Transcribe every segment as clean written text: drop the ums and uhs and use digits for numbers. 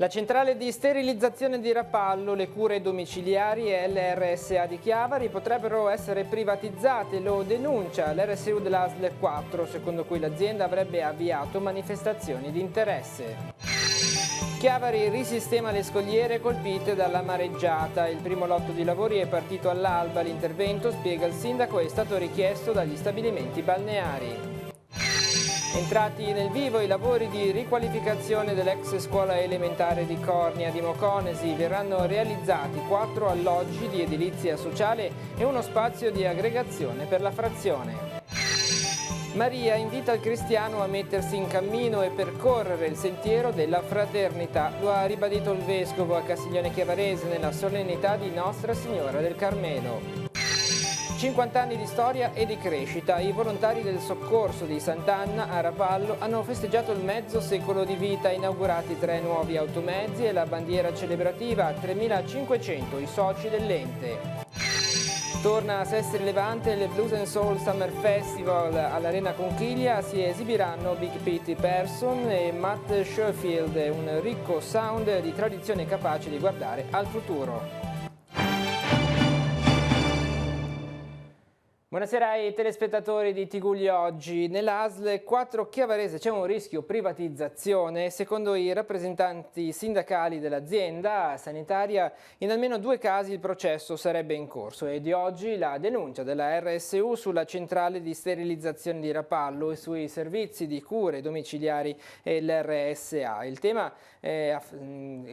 La centrale di sterilizzazione di Rapallo, le cure domiciliari e l'RSA di Chiavari potrebbero essere privatizzate, lo denuncia l'RSU dell'ASL 4, secondo cui l'azienda avrebbe avviato manifestazioni di interesse. Chiavari risistema le scogliere colpite dalla mareggiata. Il primo lotto di lavori è partito all'alba. L'intervento, spiega il sindaco, è stato richiesto dagli stabilimenti balneari. Entrati nel vivo i lavori di riqualificazione dell'ex scuola elementare di Cornia di Moconesi. Verranno realizzati 4 alloggi di edilizia sociale e uno spazio di aggregazione per la frazione. Maria invita il cristiano a mettersi in cammino e percorrere il sentiero della fraternità. Lo ha ribadito il vescovo a Castiglione Chiavarese nella solennità di Nostra Signora del Carmelo. 50 anni di storia e di crescita. I volontari del soccorso di Sant'Anna a Rapallo hanno festeggiato il mezzo secolo di vita, inaugurati 3 nuovi automezzi e la bandiera celebrativa, 3.500 i soci dell'ente. Torna a Sestri Levante il Blues and Soul Summer Festival. All'Arena Conchiglia si esibiranno Big Pete Person e Matt Schofield, un ricco sound di tradizione capace di guardare al futuro. Buonasera ai telespettatori di Tigulli Oggi. Nell'ASL 4 Chiavarese c'è un rischio privatizzazione. Secondo i rappresentanti sindacali dell'azienda sanitaria, in almeno 2 casi il processo sarebbe in corso. E di oggi la denuncia della RSU sulla centrale di sterilizzazione di Rapallo e sui servizi di cure domiciliari e l'RSA. Il tema è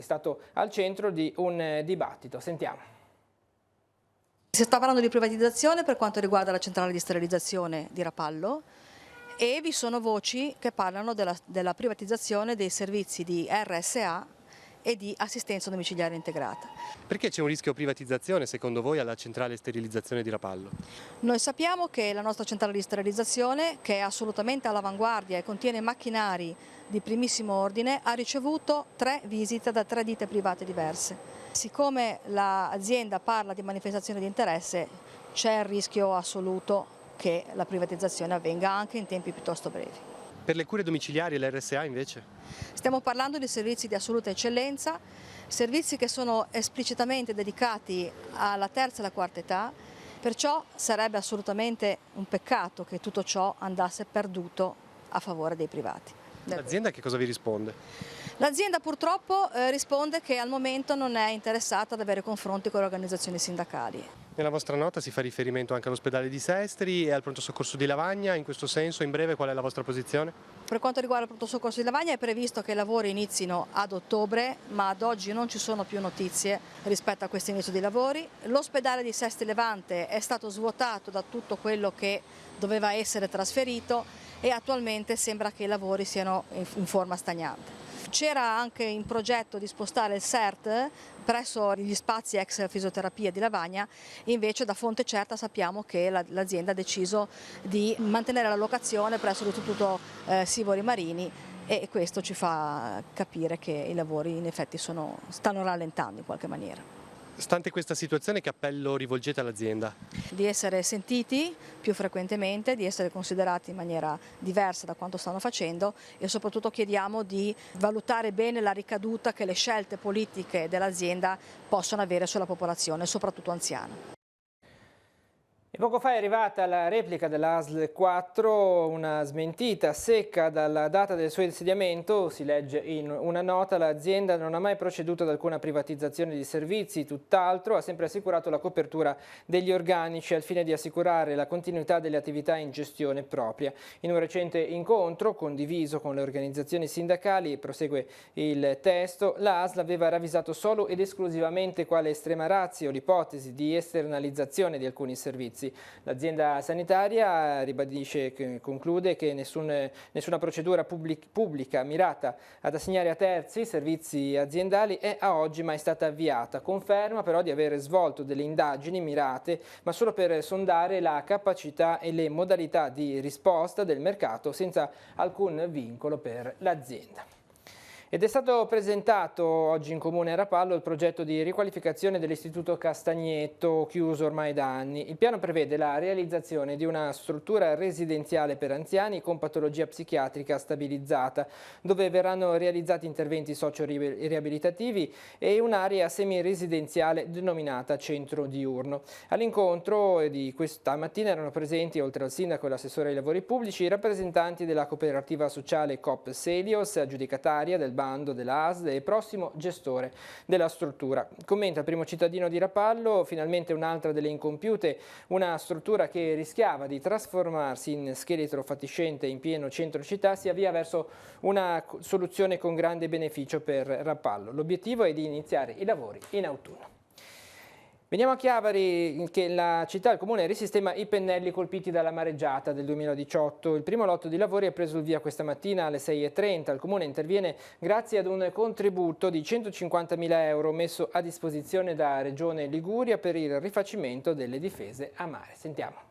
stato al centro di un dibattito. Sentiamo. Si sta parlando di privatizzazione per quanto riguarda la centrale di sterilizzazione di Rapallo e vi sono voci che parlano della privatizzazione dei servizi di RSA e di assistenza domiciliare integrata. Perché c'è un rischio privatizzazione secondo voi alla centrale sterilizzazione di Rapallo? Noi sappiamo che la nostra centrale di sterilizzazione, che è assolutamente all'avanguardia e contiene macchinari di primissimo ordine, ha ricevuto 3 visite da 3 ditte private diverse. Siccome l'azienda parla di manifestazione di interesse, c'è il rischio assoluto che la privatizzazione avvenga anche in tempi piuttosto brevi. Per le cure domiciliari e l'RSA invece? Stiamo parlando di servizi di assoluta eccellenza, servizi che sono esplicitamente dedicati alla terza e alla quarta età, perciò sarebbe assolutamente un peccato che tutto ciò andasse perduto a favore dei privati. L'azienda che cosa vi risponde? L'azienda purtroppo risponde che al momento non è interessata ad avere confronti con le organizzazioni sindacali. Nella vostra nota si fa riferimento anche all'ospedale di Sestri e al pronto soccorso di Lavagna. In questo senso, in breve, qual è la vostra posizione? Per quanto riguarda il pronto soccorso di Lavagna è previsto che i lavori inizino ad ottobre, ma ad oggi non ci sono più notizie rispetto a questo inizio di lavori. L'ospedale di Sestri Levante è stato svuotato da tutto quello che doveva essere trasferito e attualmente sembra che i lavori siano in forma stagnante. C'era anche in progetto di spostare il CERT presso gli spazi ex fisioterapia di Lavagna, invece da fonte certa sappiamo che l'azienda ha deciso di mantenere la locazione presso l'Istituto Sivori Marini e questo ci fa capire che i lavori in effetti stanno rallentando in qualche maniera. Stante questa situazione, che appello rivolgete all'azienda? Di essere sentiti più frequentemente, di essere considerati in maniera diversa da quanto stanno facendo e soprattutto chiediamo di valutare bene la ricaduta che le scelte politiche dell'azienda possono avere sulla popolazione, soprattutto anziana. E poco fa è arrivata la replica dell'ASL 4, una smentita secca dalla data del suo insediamento. Si legge in una nota: l'azienda non ha mai proceduto ad alcuna privatizzazione di servizi, tutt'altro ha sempre assicurato la copertura degli organici al fine di assicurare la continuità delle attività in gestione propria. In un recente incontro condiviso con le organizzazioni sindacali, prosegue il testo, la ASL aveva ravvisato solo ed esclusivamente quale estrema ratio l'ipotesi di esternalizzazione di alcuni servizi. L'azienda sanitaria conclude che nessuna procedura pubblica mirata ad assegnare a terzi servizi aziendali è a oggi mai stata avviata. Conferma però di aver svolto delle indagini mirate, ma solo per sondare la capacità e le modalità di risposta del mercato, senza alcun vincolo per l'azienda. Ed è stato presentato oggi in Comune a Rapallo il progetto di riqualificazione dell'Istituto Castagneto, chiuso ormai da anni. Il piano prevede la realizzazione di una struttura residenziale per anziani con patologia psichiatrica stabilizzata, dove verranno realizzati interventi socio-riabilitativi e un'area semi-residenziale denominata centro diurno. All'incontro di questa mattina erano presenti, oltre al sindaco e l'assessore ai lavori pubblici, i rappresentanti della cooperativa sociale Coop Selios, aggiudicataria del bando della ASL e prossimo gestore della struttura. Commenta il primo cittadino di Rapallo: finalmente un'altra delle incompiute, una struttura che rischiava di trasformarsi in scheletro fatiscente in pieno centro città si avvia verso una soluzione con grande beneficio per Rapallo. L'obiettivo è di iniziare i lavori in autunno. Veniamo a Chiavari, che la città, il comune, risistema i pennelli colpiti dalla mareggiata del 2018. Il primo lotto di lavori è preso il via questa mattina alle 6:30. Il comune interviene grazie ad un contributo di 150.000 euro messo a disposizione da Regione Liguria per il rifacimento delle difese a mare. Sentiamo.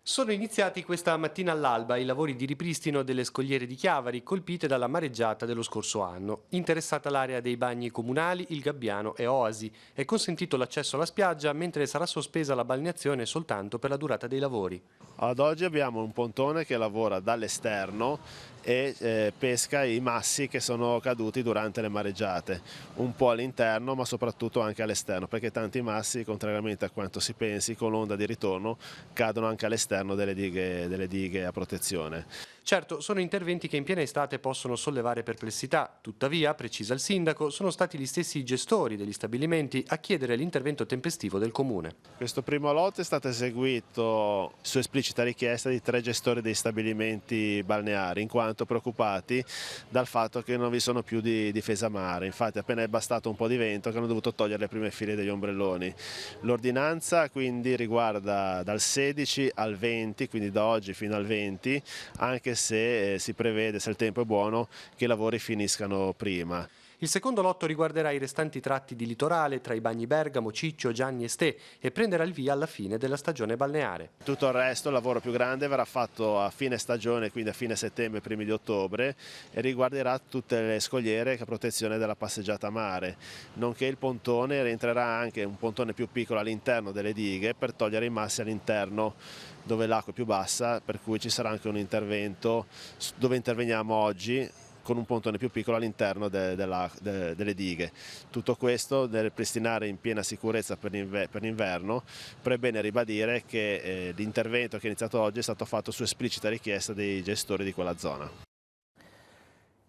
Sono iniziati questa mattina all'alba i lavori di ripristino delle scogliere di Chiavari colpite dalla mareggiata dello scorso anno. Interessata l'area dei bagni comunali, il Gabbiano e Oasi. È consentito l'accesso alla spiaggia, mentre sarà sospesa la balneazione soltanto per la durata dei lavori. Ad oggi abbiamo un pontone che lavora dall'esterno e pesca i massi che sono caduti durante le mareggiate, un po' all'interno ma soprattutto anche all'esterno, perché tanti massi, contrariamente a quanto si pensi, con l'onda di ritorno cadono anche all'esterno delle dighe a protezione. Certo, sono interventi che in piena estate possono sollevare perplessità, tuttavia, precisa il sindaco, sono stati gli stessi gestori degli stabilimenti a chiedere l'intervento tempestivo del comune. Questo primo lotto è stato eseguito su esplicita richiesta di 3 gestori dei stabilimenti balneari, in quanto preoccupati dal fatto che non vi sono più di difesa mare. Infatti appena è bastato un po' di vento che hanno dovuto togliere le prime file degli ombrelloni. L'ordinanza quindi riguarda dal 16 al 20, quindi da oggi fino al 20, anche se si prevede, se il tempo è buono, che i lavori finiscano prima. Il secondo lotto riguarderà i restanti tratti di litorale tra i bagni Bergamo, Ciccio, Gianni e Ste e prenderà il via alla fine della stagione balneare. Tutto il resto, il lavoro più grande, verrà fatto a fine stagione, quindi a fine settembre, primi di ottobre, e riguarderà tutte le scogliere a protezione della passeggiata a mare, nonché il pontone. Rientrerà anche un pontone più piccolo all'interno delle dighe per togliere i massi all'interno dove l'acqua è più bassa, per cui ci sarà anche un intervento dove interveniamo oggi con un pontone più piccolo all'interno delle dighe. Tutto questo nel ripristinare in piena sicurezza per l'inverno. Però è bene ribadire che l'intervento che è iniziato oggi è stato fatto su esplicita richiesta dei gestori di quella zona.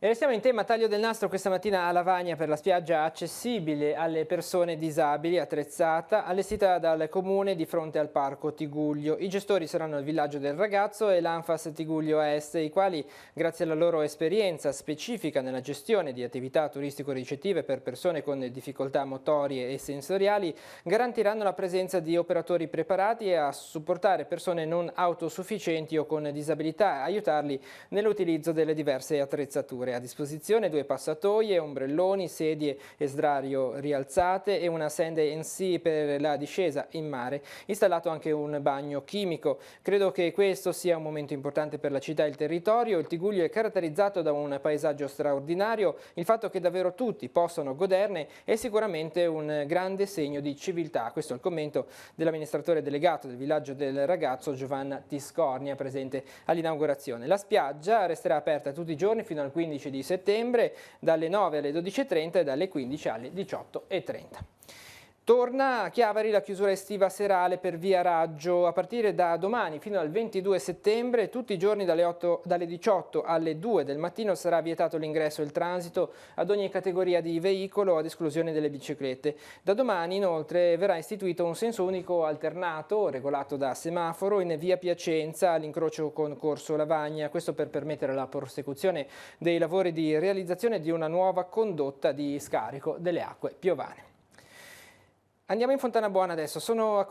E restiamo in tema taglio del nastro questa mattina a Lavagna per la spiaggia accessibile alle persone disabili, attrezzata, allestita dal comune di fronte al parco Tiguglio. I gestori saranno il Villaggio del Ragazzo e l'Anfas Tiguglio Est, i quali, grazie alla loro esperienza specifica nella gestione di attività turistico-ricettive per persone con difficoltà motorie e sensoriali, garantiranno la presenza di operatori preparati a supportare persone non autosufficienti o con disabilità e aiutarli nell'utilizzo delle diverse attrezzature. A disposizione 2 passatoie, ombrelloni, sedie e sdraio rialzate e una Sunday NC per la discesa in mare. Installato anche un bagno chimico. Credo che questo sia un momento importante per la città e il territorio. Il Tiguglio è caratterizzato da un paesaggio straordinario. Il fatto che davvero tutti possano goderne è sicuramente un grande segno di civiltà. Questo è il commento dell'amministratore delegato del Villaggio del Ragazzo, Giovanna Tiscornia, presente all'inaugurazione. La spiaggia resterà aperta tutti i giorni fino al 15 di settembre, dalle 9 alle 12:30 e dalle 15 alle 18:30. Torna a Chiavari la chiusura estiva serale per Via Raggio. A partire da domani fino al 22 settembre, tutti i giorni dalle 18 alle 2 del mattino sarà vietato l'ingresso e il transito ad ogni categoria di veicolo, ad esclusione delle biciclette. Da domani inoltre verrà istituito un senso unico alternato, regolato da semaforo, in Via Piacenza all'incrocio con Corso Lavagna. Questo per permettere la prosecuzione dei lavori di realizzazione di una nuova condotta di scarico delle acque piovane. Andiamo in Fontana Buona adesso. Sono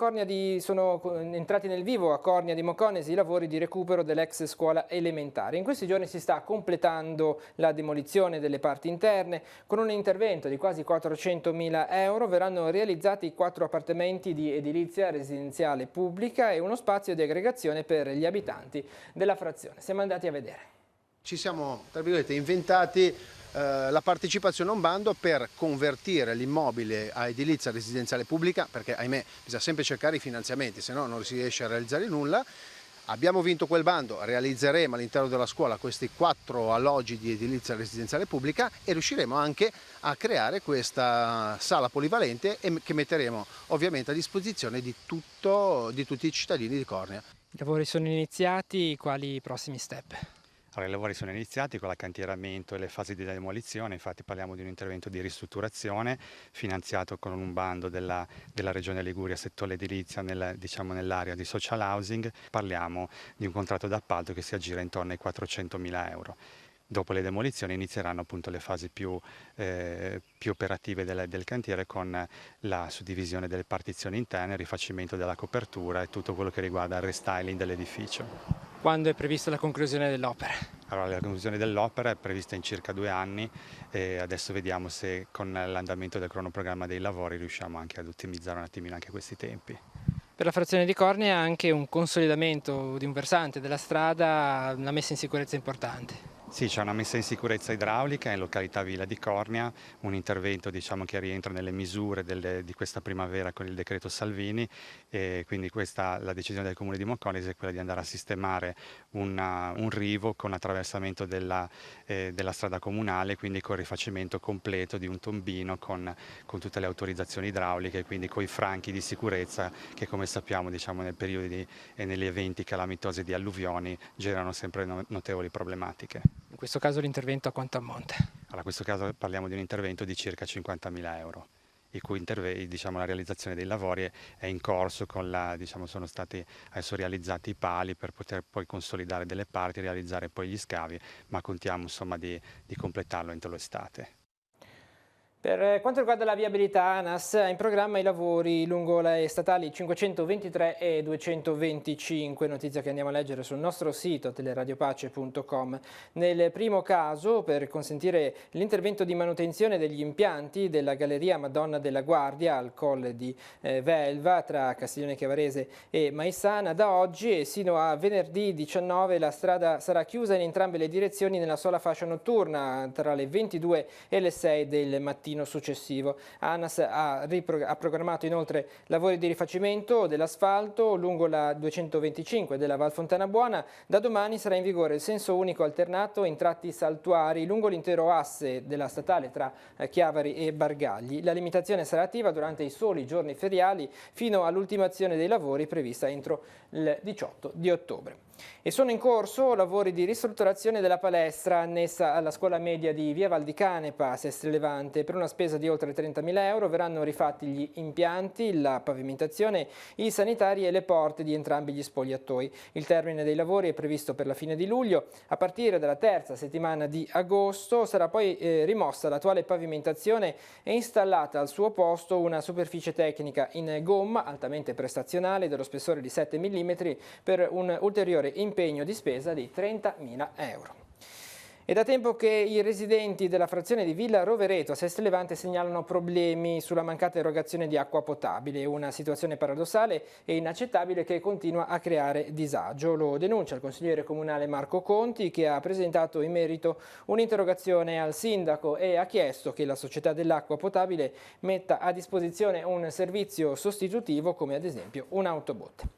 entrati nel vivo a Cornia di Moconesi i lavori di recupero dell'ex scuola elementare. In questi giorni si sta completando la demolizione delle parti interne. Con un intervento di quasi 400.000 euro verranno realizzati 4 appartamenti di edilizia residenziale pubblica e uno spazio di aggregazione per gli abitanti della frazione. Siamo andati a vedere. Ci siamo, tra virgolette, inventati la partecipazione a un bando per convertire l'immobile a edilizia residenziale pubblica, perché ahimè bisogna sempre cercare i finanziamenti, se no non si riesce a realizzare nulla. Abbiamo vinto quel bando, realizzeremo all'interno della scuola questi 4 alloggi di edilizia residenziale pubblica e riusciremo anche a creare questa sala polivalente che metteremo ovviamente a disposizione di tutti i cittadini di Cornia. I lavori sono iniziati, quali i prossimi step? Allora, i lavori sono iniziati con l'accantieramento e le fasi di demolizione, infatti parliamo di un intervento di ristrutturazione finanziato con un bando della Regione Liguria, settore edilizia, nell'area di social housing. Parliamo di un contratto d'appalto che si aggira intorno ai 400.000 euro. Dopo le demolizioni inizieranno appunto le fasi più operative del cantiere, con la suddivisione delle partizioni interne, il rifacimento della copertura e tutto quello che riguarda il restyling dell'edificio. Quando è prevista la conclusione dell'opera? Allora, la conclusione dell'opera è prevista in circa 2 anni e adesso vediamo se con l'andamento del cronoprogramma dei lavori riusciamo anche ad ottimizzare un attimino anche questi tempi. Per la frazione di Cornia anche un consolidamento di un versante della strada, una messa in sicurezza importante. Sì, c'è una messa in sicurezza idraulica in località Villa di Cornia, un intervento che rientra nelle misure di questa primavera con il decreto Salvini, e quindi la decisione del Comune di Mocconese è quella di andare a sistemare un rivo con attraversamento della strada comunale, quindi con il rifacimento completo di un tombino con tutte le autorizzazioni idrauliche, quindi con i franchi di sicurezza che, come sappiamo, nel periodo e negli eventi calamitosi di alluvioni generano sempre notevoli problematiche. In questo caso l'intervento a quanto ammonta? Allora, in questo caso parliamo di un intervento di circa 50.000 euro, il cui la realizzazione dei lavori è in corso, sono stati adesso realizzati i pali per poter poi consolidare delle parti, realizzare poi gli scavi, ma contiamo insomma di completarlo entro l'estate. Per quanto riguarda la viabilità, ANAS ha in programma i lavori lungo le statali 523 e 225, notizia che andiamo a leggere sul nostro sito teleradiopace.com. Nel primo caso, per consentire l'intervento di manutenzione degli impianti della Galleria Madonna della Guardia al Colle di Velva tra Castiglione Chiavarese e Maissana, da oggi e sino a venerdì 19 la strada sarà chiusa in entrambe le direzioni nella sola fascia notturna tra le 22 e le 6 del mattino successivo. ANAS ha programmato inoltre lavori di rifacimento dell'asfalto lungo la 225 della Val Fontana Buona. Da domani sarà in vigore il senso unico alternato in tratti saltuari lungo l'intero asse della statale tra Chiavari e Bargagli. La limitazione sarà attiva durante i soli giorni feriali fino all'ultimazione dei lavori prevista entro il 18 di ottobre. E sono in corso lavori di ristrutturazione della palestra annessa alla scuola media di Via Val di Canepa, Sestri Levante. Per una spesa di oltre 30.000 euro verranno rifatti gli impianti, la pavimentazione, i sanitari e le porte di entrambi gli spogliatoi. Il termine dei lavori è previsto per la fine di luglio. A partire dalla terza settimana di agosto sarà poi rimossa l'attuale pavimentazione e installata al suo posto una superficie tecnica in gomma altamente prestazionale dello spessore di 7 mm per un ulteriore impegno di spesa di 30.000 euro. È da tempo che i residenti della frazione di Villa Rovereto a Sestri Levante segnalano problemi sulla mancata erogazione di acqua potabile, una situazione paradossale e inaccettabile che continua a creare disagio. Lo denuncia il consigliere comunale Marco Conti, che ha presentato in merito un'interrogazione al sindaco e ha chiesto che la società dell'acqua potabile metta a disposizione un servizio sostitutivo come ad esempio un'autobotte.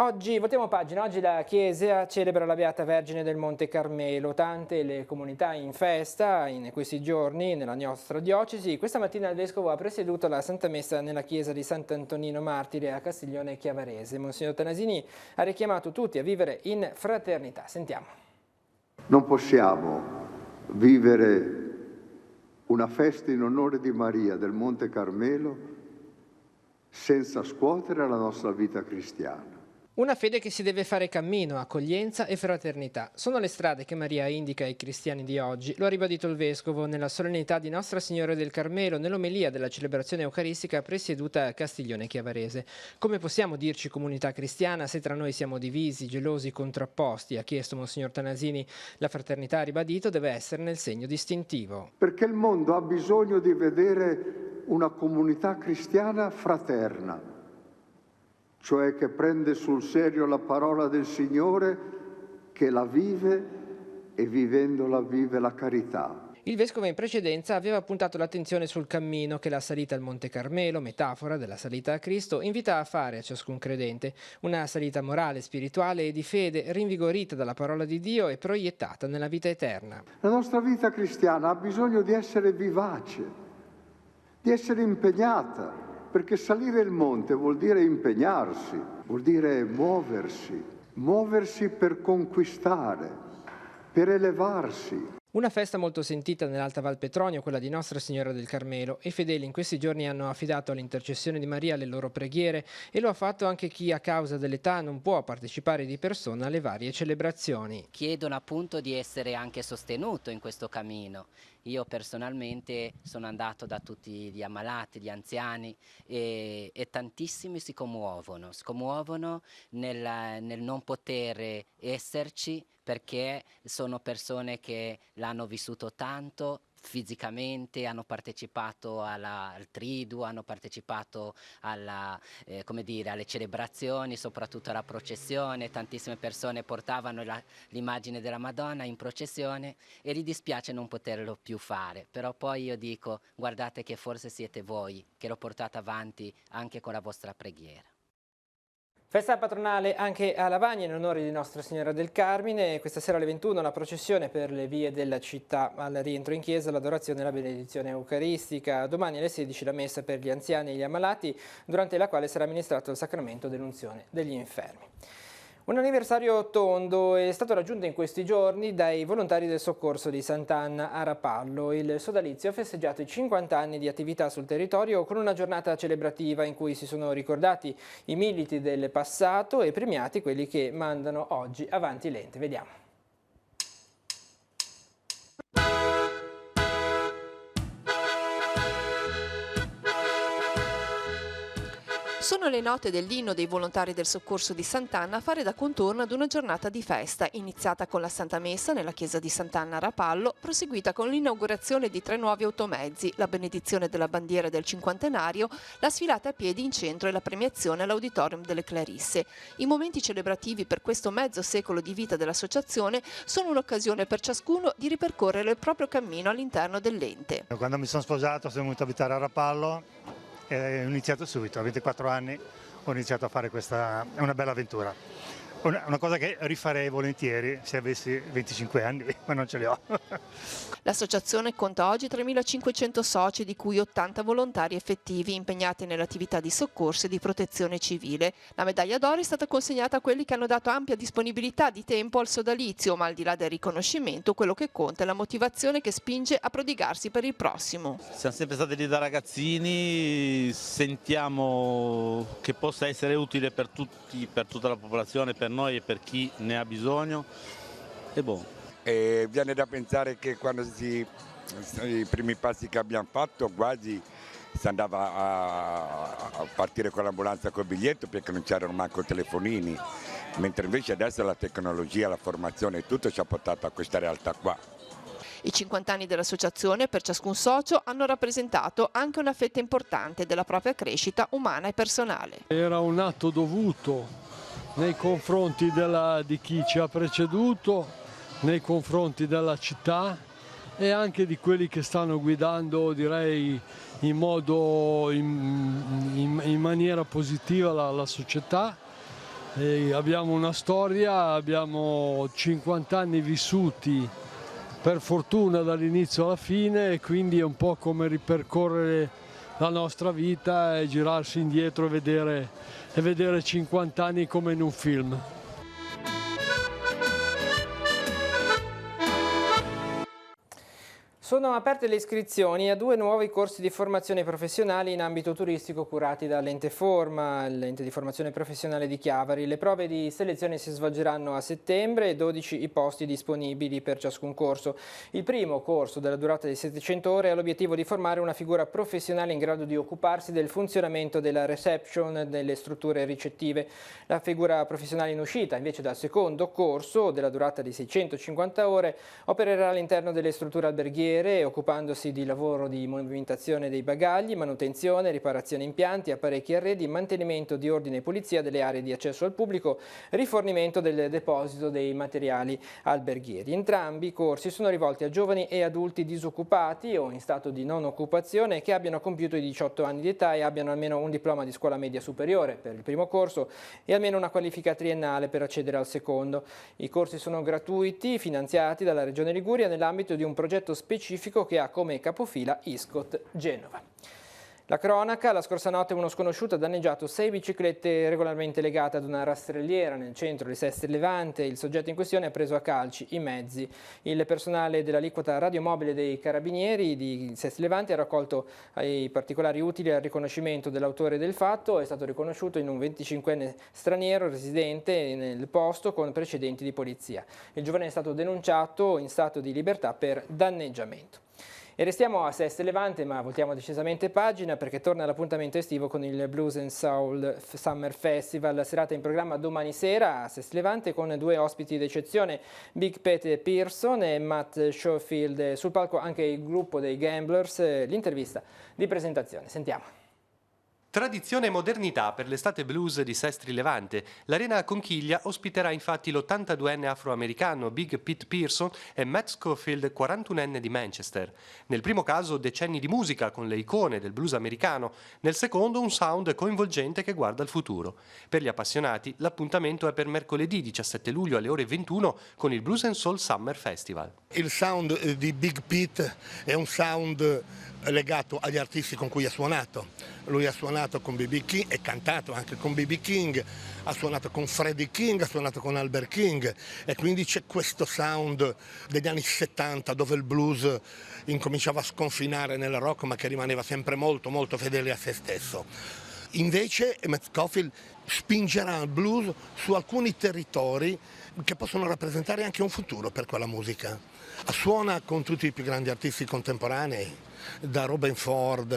Oggi, voltiamo pagina, oggi la Chiesa celebra la Beata Vergine del Monte Carmelo, tante le comunità in festa in questi giorni nella nostra diocesi. Questa mattina il Vescovo ha presieduto la Santa Messa nella chiesa di Sant'Antonino Martire a Castiglione Chiavarese. Monsignor Tanasini ha richiamato tutti a vivere in fraternità. Sentiamo. Non possiamo vivere una festa in onore di Maria del Monte Carmelo senza scuotere la nostra vita cristiana. Una fede che si deve fare cammino, accoglienza e fraternità. Sono le strade che Maria indica ai cristiani di oggi. Lo ha ribadito il Vescovo nella solennità di Nostra Signora del Carmelo nell'omelia della celebrazione eucaristica presieduta a Castiglione Chiavarese. Come possiamo dirci comunità cristiana se tra noi siamo divisi, gelosi, contrapposti? Ha chiesto Monsignor Tanasini. La fraternità, ha ribadito, deve essere nel segno distintivo. Perché il mondo ha bisogno di vedere una comunità cristiana fraterna, cioè che prende sul serio la parola del Signore, che la vive e vivendola vive la carità. Il vescovo in precedenza aveva puntato l'attenzione sul cammino che la salita al Monte Carmelo, metafora della salita a Cristo, invita a fare a ciascun credente, una salita morale, spirituale e di fede, rinvigorita dalla parola di Dio e proiettata nella vita eterna. La nostra vita cristiana ha bisogno di essere vivace, di essere impegnata, perché salire il monte vuol dire impegnarsi, vuol dire muoversi per conquistare, per elevarsi. Una festa molto sentita nell'Alta Val Petronio, quella di Nostra Signora del Carmelo, e i fedeli in questi giorni hanno affidato all'intercessione di Maria le loro preghiere e lo ha fatto anche chi a causa dell'età non può partecipare di persona alle varie celebrazioni. Chiedono appunto di essere anche sostenuto in questo cammino. Io personalmente sono andato da tutti gli ammalati, gli anziani e tantissimi si commuovono nel non poter esserci, perché sono persone che l'hanno vissuto tanto fisicamente, hanno partecipato al triduo, hanno partecipato alle celebrazioni, soprattutto alla processione. Tantissime persone portavano l'immagine della Madonna in processione e gli dispiace non poterlo più fare, però poi io dico: guardate che forse siete voi che lo portate avanti anche con la vostra preghiera. Festa patronale anche a Lavagna in onore di Nostra Signora del Carmine. Questa sera alle 21 la processione per le vie della città, al rientro in chiesa l'adorazione e la benedizione eucaristica. Domani alle 16 la messa per gli anziani e gli ammalati, durante la quale sarà amministrato il sacramento dell'unzione degli infermi. Un anniversario tondo è stato raggiunto in questi giorni dai volontari del soccorso di Sant'Anna a Rapallo. Il sodalizio ha festeggiato i 50 anni di attività sul territorio con una giornata celebrativa in cui si sono ricordati i militi del passato e premiati quelli che mandano oggi avanti l'ente. Vediamo. Sono le note dell'inno dei volontari del soccorso di Sant'Anna a fare da contorno ad una giornata di festa, iniziata con la Santa Messa nella chiesa di Sant'Anna a Rapallo, proseguita con l'inaugurazione di 3 nuovi automezzi, la benedizione della bandiera del cinquantenario, la sfilata a piedi in centro e la premiazione all'Auditorium delle Clarisse. I momenti celebrativi per questo mezzo secolo di vita dell'associazione sono un'occasione per ciascuno di ripercorrere il proprio cammino all'interno dell'ente. Quando mi sono sposato sono venuto a abitare a Rapallo. Ho iniziato subito, a 24 anni ho iniziato a fare questa, è una bella avventura. Una cosa che rifarei volentieri se avessi 25 anni, ma non ce li ho. L'associazione conta oggi 3.500 soci, di cui 80 volontari effettivi impegnati nell'attività di soccorso e di protezione civile. La medaglia d'oro è stata consegnata a quelli che hanno dato ampia disponibilità di tempo al sodalizio, ma al di là del riconoscimento quello che conta è la motivazione che spinge a prodigarsi per il prossimo. Siamo sempre stati lì da ragazzini, sentiamo che possa essere utile per tutti, per tutta la popolazione, per noi e per chi ne ha bisogno. E boh. Viene da pensare che quando i primi passi che abbiamo fatto quasi si andava a partire con l'ambulanza col biglietto perché non c'erano manco telefonini, mentre invece adesso la tecnologia, la formazione e tutto ci ha portato a questa realtà qua. I 50 anni dell'associazione per ciascun socio hanno rappresentato anche una fetta importante della propria crescita umana e personale. Era un atto dovuto nei confronti di chi ci ha preceduto, nei confronti della città e anche di quelli che stanno guidando, direi, in maniera positiva la società. Abbiamo una storia, abbiamo 50 anni vissuti per fortuna dall'inizio alla fine, e quindi è un po' come ripercorrere la nostra vita e girarsi indietro e vedere 50 anni come in un film. Sono aperte le iscrizioni a 2 nuovi corsi di formazione professionale in ambito turistico curati dall'Ente Forma, l'ente di formazione professionale di Chiavari. Le prove di selezione si svolgeranno a settembre e 12 i posti disponibili per ciascun corso. Il primo corso, della durata di 700 ore, ha l'obiettivo di formare una figura professionale in grado di occuparsi del funzionamento della reception delle strutture ricettive. La figura professionale in uscita, invece, dal secondo corso, della durata di 650 ore, opererà all'interno delle strutture alberghiere, carrozziere, occupandosi di lavoro di movimentazione dei bagagli, manutenzione, riparazione impianti, apparecchi e arredi, mantenimento di ordine e pulizia delle aree di accesso al pubblico, rifornimento del deposito dei materiali alberghieri. Entrambi i corsi sono rivolti a giovani e adulti disoccupati o in stato di non occupazione che abbiano compiuto i 18 anni di età e abbiano almeno un diploma di scuola media superiore per il primo corso e almeno una qualifica triennale per accedere al secondo. I corsi sono gratuiti, finanziati dalla Regione Liguria nell'ambito di un progetto specifico che ha come capofila Iscot Genova. La cronaca: la scorsa notte uno sconosciuto ha danneggiato 6 biciclette regolarmente legate ad una rastrelliera nel centro di Sestri Levante. Il soggetto in questione ha preso a calci i mezzi. Il personale dell'aliquota radiomobile dei Carabinieri di Sestri Levante ha raccolto i particolari utili al riconoscimento dell'autore del fatto. È stato riconosciuto in un 25enne straniero residente nel posto con precedenti di polizia. Il giovane è stato denunciato in stato di libertà per danneggiamento. E restiamo a Sestri Levante, ma voltiamo decisamente pagina perché torna l'appuntamento estivo con il Blues and Soul Summer Festival, serata in programma domani sera a Sestri Levante con 2 ospiti d'eccezione, Big Pete Pearson e Matt Schofield. Sul palco anche il gruppo dei Gamblers. L'intervista di presentazione, sentiamo. Tradizione e modernità per l'estate blues di Sestri Levante. L'Arena Conchiglia ospiterà infatti l'82enne afroamericano Big Pete Pearson e Matt Schofield, 41enne di Manchester. Nel primo caso decenni di musica con le icone del blues americano, nel secondo un sound coinvolgente che guarda al futuro. Per gli appassionati l'appuntamento è per mercoledì 17 luglio alle ore 21 con il Blues and Soul Summer Festival. Il sound di Big Pete è un sound legato agli artisti con cui ha suonato. Lui ha suonato con B.B. King e cantato anche con B.B. King, ha suonato con Freddie King, ha suonato con Albert King e quindi c'è questo sound degli anni 70 dove il blues incominciava a sconfinare nel rock ma che rimaneva sempre molto molto fedele a se stesso. Invece Matt Schofield spingerà il blues su alcuni territori che possono rappresentare anche un futuro per quella musica. Suona con tutti i più grandi artisti contemporanei, da Robin Ford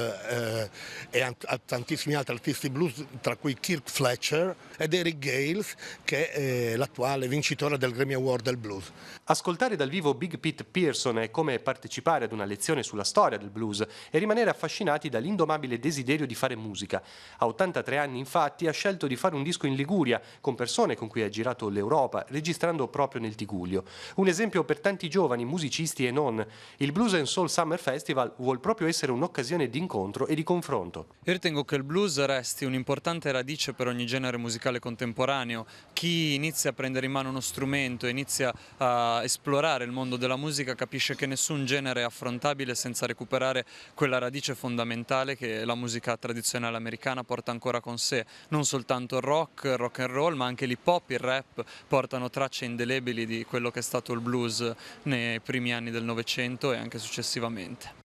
e a tantissimi altri artisti blues, tra cui Kirk Fletcher ed Eric Gales, che è l'attuale vincitore del Grammy Award del blues. Ascoltare dal vivo Big Pete Pearson è come partecipare ad una lezione sulla storia del blues e rimanere affascinati dall'indomabile desiderio di fare musica. A 83 anni infatti ha scelto di fare un disco in Liguria con persone con cui ha girato l'Europa, registrando proprio nel Tigullio. Un esempio per tanti giovani musicisti e non. Il Blues and Soul Summer Festival vuol proprio essere un'occasione di incontro e di confronto. Io ritengo che il blues resti un'importante radice per ogni genere musicale contemporaneo. Chi inizia a prendere in mano uno strumento e inizia a esplorare il mondo della musica capisce che nessun genere è affrontabile senza recuperare quella radice fondamentale che la musica tradizionale americana porta ancora con sé. Non soltanto il rock and roll, ma anche l'hip hop, il rap portano tracce indelebili di quello che è stato il blues nei primi anni del Novecento e anche successivamente.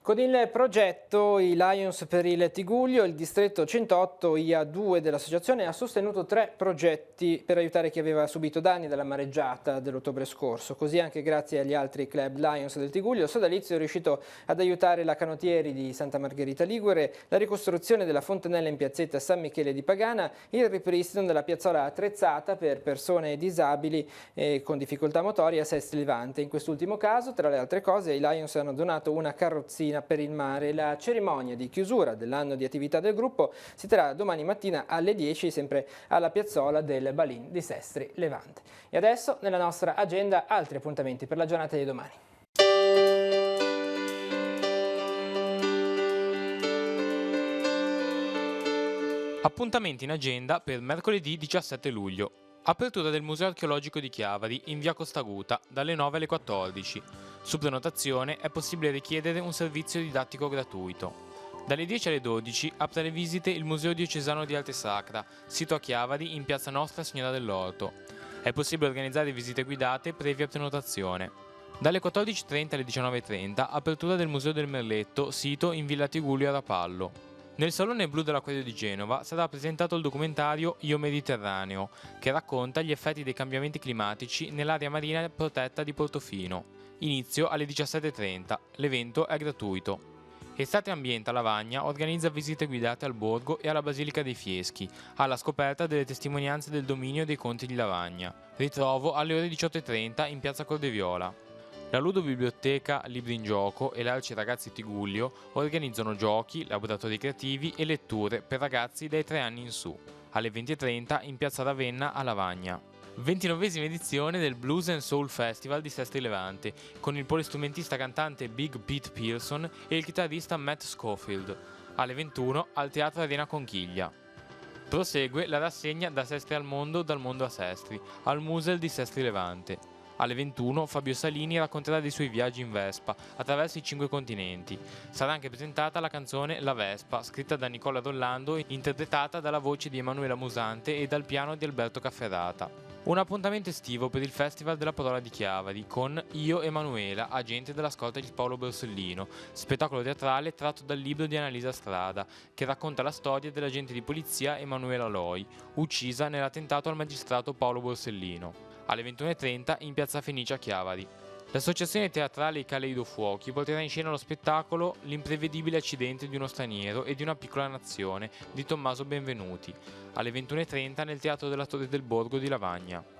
Con il progetto I Lions per il Tigullio, il distretto 108 IA2 dell'associazione ha sostenuto 3 progetti per aiutare chi aveva subito danni dalla mareggiata dell'ottobre scorso. Così anche grazie agli altri club Lions del Tigullio, Sodalizio è riuscito ad aiutare la Canottieri di Santa Margherita Ligure, la ricostruzione della fontanella in piazzetta San Michele di Pagana, il ripristino della piazzola attrezzata per persone disabili e con difficoltà motorie a Sestri Levante. In quest'ultimo caso, tra le altre cose, i Lions hanno donato una carrozzina per il mare. La cerimonia di chiusura dell'anno di attività del gruppo si terrà domani mattina alle 10 sempre alla piazzola del Balin di Sestri Levante. E adesso nella nostra agenda altri appuntamenti per la giornata di domani. Appuntamenti in agenda per mercoledì 17 luglio. Apertura del Museo Archeologico di Chiavari in via Costaguta dalle 9 alle 14. Su prenotazione è possibile richiedere un servizio didattico gratuito. Dalle 10 alle 12 apre le visite il Museo Diocesano di Arte Sacra, sito a Chiavari in piazza Nostra Signora dell'Orto. È possibile organizzare visite guidate previa prenotazione. Dalle 14:30 alle 19:30 apertura del Museo del Merletto, sito in Villa Tigullio a Rapallo. Nel Salone Blu dell'Acquario di Genova sarà presentato il documentario Io Mediterraneo, che racconta gli effetti dei cambiamenti climatici nell'area marina protetta di Portofino. Inizio alle 17:30, l'evento è gratuito. Estate Ambiente a Lavagna organizza visite guidate al borgo e alla Basilica dei Fieschi, alla scoperta delle testimonianze del dominio dei conti di Lavagna. Ritrovo alle ore 18:30 in piazza Cordeviola. La ludobiblioteca Libri in Gioco e l'Alci Ragazzi Tigullio organizzano giochi, laboratori creativi e letture per ragazzi dai 3 anni in su, alle 20:30 in Piazza Ravenna a Lavagna. 29esima edizione del Blues and Soul Festival di Sestri Levante, con il polistrumentista cantante Big Pete Pearson e il chitarrista Matt Schofield, alle 21 al Teatro Arena Conchiglia. Prosegue la rassegna Da Sestri al Mondo, dal mondo a Sestri, al Musel di Sestri Levante. Alle 21 Fabio Salini racconterà dei suoi viaggi in Vespa attraverso i 5 continenti. Sarà anche presentata la canzone La Vespa, scritta da Nicola Rollando, interpretata dalla voce di Emanuela Musante e dal piano di Alberto Cafferata. Un appuntamento estivo per il Festival della Parola di Chiavari con Io Emanuela, agente della scorta di Paolo Borsellino, spettacolo teatrale tratto dal libro di Annalisa Strada, che racconta la storia dell'agente di polizia Emanuela Loi, uccisa nell'attentato al magistrato Paolo Borsellino. Alle 21:30 in Piazza Fenice a Chiavari. L'associazione teatrale I Caleidofuochi porterà in scena lo spettacolo L'imprevedibile accidente di uno straniero e di una piccola nazione di Tommaso Benvenuti, alle 21:30 nel Teatro della Torre del Borgo di Lavagna.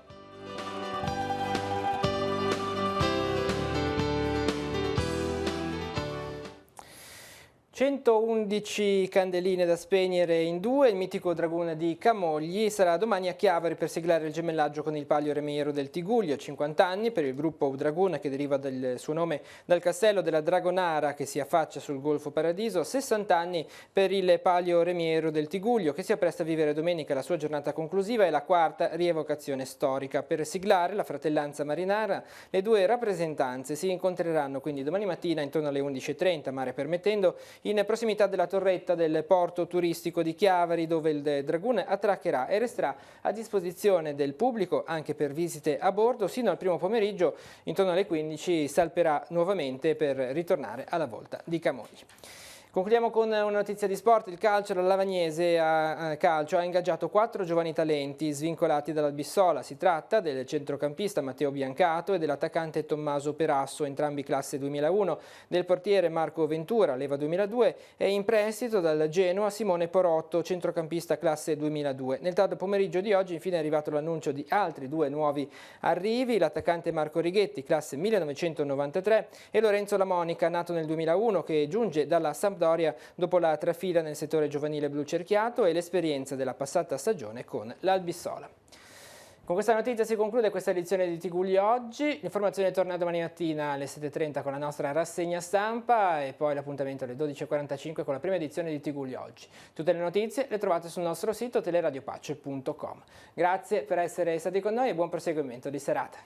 111 candeline da spegnere in 2, il mitico Dragoon di Camogli sarà domani a Chiavari per siglare il gemellaggio con il Palio Remiero del Tigullio, 50 anni per il gruppo Dragoon che deriva del suo nome dal castello della Dragonara che si affaccia sul Golfo Paradiso, 60 anni per il Palio Remiero del Tigullio che si appresta a vivere domenica la sua giornata conclusiva e la quarta rievocazione storica. Per siglare la fratellanza marinara le due rappresentanze si incontreranno quindi domani mattina intorno alle 11:30, mare permettendo, in prossimità della torretta del porto turistico di Chiavari, dove il Dragoon attraccherà e resterà a disposizione del pubblico anche per visite a bordo. Sino al primo pomeriggio, intorno alle 15, salperà nuovamente per ritornare alla volta di Camogli. Concludiamo con una notizia di sport. Il calcio, la Lavagnese a calcio ha ingaggiato 4 giovani talenti svincolati dall'Albissola. Si tratta del centrocampista Matteo Biancato e dell'attaccante Tommaso Perasso, entrambi classe 2001, del portiere Marco Ventura, leva 2002, e in prestito dal Genoa Simone Porotto, centrocampista classe 2002. Nel tardo pomeriggio di oggi infine è arrivato l'annuncio di altri 2 nuovi arrivi, l'attaccante Marco Righetti, classe 1993, e Lorenzo Lamonica, nato nel 2001, che giunge dalla Sampdoria dopo la trafila nel settore giovanile blu cerchiato e l'esperienza della passata stagione con l'Albissola. Con questa notizia si conclude questa edizione di Tigullio Oggi. L'informazione torna domani mattina alle 7:30 con la nostra rassegna stampa e poi l'appuntamento alle 12:45 con la prima edizione di Tigullio Oggi. Tutte le notizie le trovate sul nostro sito teleradiopace.com. Grazie per essere stati con noi e buon proseguimento di serata.